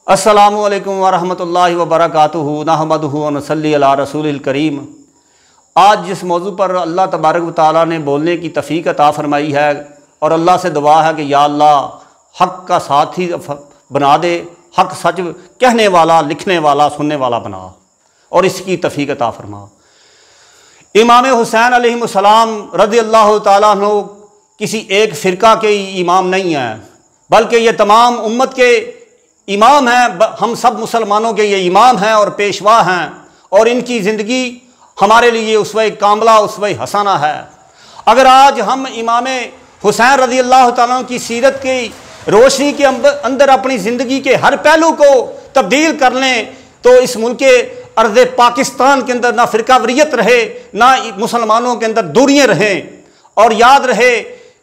अस्सलामु अलैकुम वरहमतुल्लाहि वबरकातुहू नहमदुहू व नसल्ली अला रसूलिल करीम। आज जिस मौजू पर अल्लाह तबारक व तआला ने बोलने की तौफीक अता फरमाई है और अल्लाह से दुआ है कि या अल्लाह हक़ का साथी बना दे, हक़ सच कहने वाला, लिखने वाला, सुनने वाला बना और इसकी तौफीक अता फरमा। इमाम हुसैन अलैहिस्सलाम रज़ियल्लाहु तआला अन्हु किसी एक फ़िरका के इमाम नहीं हैं, बल्कि ये तमाम उम्मत के इमाम हैं। हम सब मुसलमानों के ये इमाम हैं और पेशवा हैं और इनकी ज़िंदगी हमारे लिए उसवे कामला, उसवे हसाना है। अगर आज हम इमाम हुसैन रज़ियल्लाहु तआला की सीरत की रोशनी के अंदर अपनी ज़िंदगी के हर पहलू को तब्दील कर लें तो इस मुल्क के अर्ज़ पाकिस्तान के अंदर ना फ़िरकावरियत रहे, ना मुसलमानों के अंदर दूरियाँ रहें। और याद रहे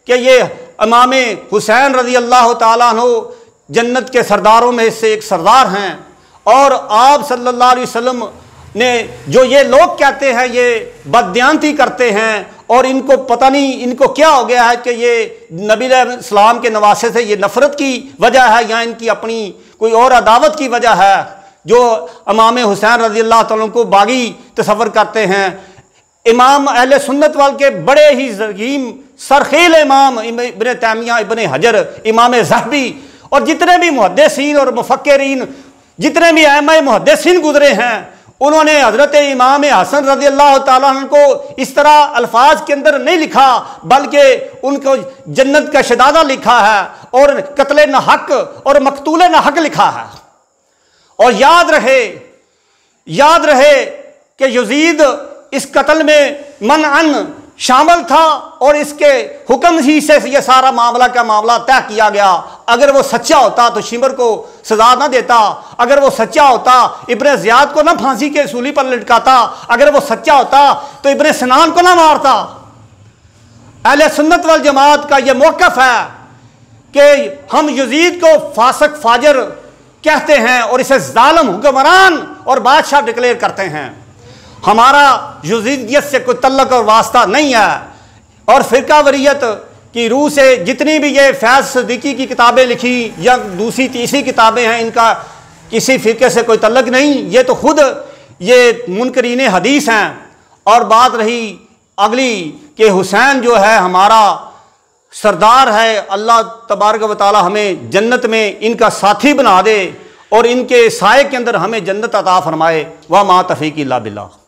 कि ये इमाम हुसैन रज़ियल्लाहु तआला अन्हु जन्नत के सरदारों में से एक सरदार हैं। और आप सल्लल्लाहु अलैहि वसल्लम ने जो ये लोग कहते हैं, ये बददियानती करते हैं और इनको पता नहीं इनको क्या हो गया है कि ये नबी अलैहिस्सलाम के नवासे से ये नफ़रत की वजह है या इनकी अपनी कोई और अदावत की वजह है, जो इमाम हुसैन रज़ियल्लाहु तआला को बागी तसव्वुर करते हैं। इमाम अहले सुन्नत वाल के बड़े ही ज़हीम सरखील इमाम इब्न तैमिया, इब्न हजर, इमाम ज़हबी और जितने भी मुहद्दिसीन और मुफक्किरीन, जितने भी अइम्मा मुहद्दिसीन गुजरे हैं, उन्होंने हज़रत इमाम हसन रज़ियल्लाहु तआला अन्हु को इस तरह अल्फाज के अंदर नहीं लिखा, बल्कि उनको जन्नत का शहदादा लिखा है और कत्ले न हक और मकतूले न हक लिखा है। और याद रहे कि यजीद इस कत्ल में मनअन शामिल था और इसके हुक्म ही से यह सारा मामला का मामला तय किया गया। अगर वो सच्चा होता तो शिमर को सजा ना देता, अगर वो सच्चा होता इब्न ज़ियाद को ना फांसी के सूली पर लटकाता, अगर वो सच्चा होता तो इब्न सिनान को ना मारता। अहले सुन्नत वल जमात का यह मौक़िफ़ है कि हम यजीद को फासिक फाजिर कहते हैं और इसे जालिम हुक्मरान और बादशाह डिक्लेयर करते हैं। हमारा यजीदियत से कोई तल्लुक़ और वास्ता नहीं है और फ़िरकावरियत की रूह से जितनी भी ये फैज़ सिद्दीकी की किताबें लिखी या दूसरी तीसरी किताबें हैं, इनका किसी फ़िरके से कोई तल्लुक़ नहीं। ये तो खुद ये मुनकरीन हदीस हैं। और बात रही अगली कि हुसैन जो है हमारा सरदार है, अल्लाह तबारक व तआला हमें जन्नत में इनका साथी बना दे और इनके साए के अंदर हमें जन्नत अता फरमाए। व मा तौफ़ीक़ इल्ला बिल्लाह।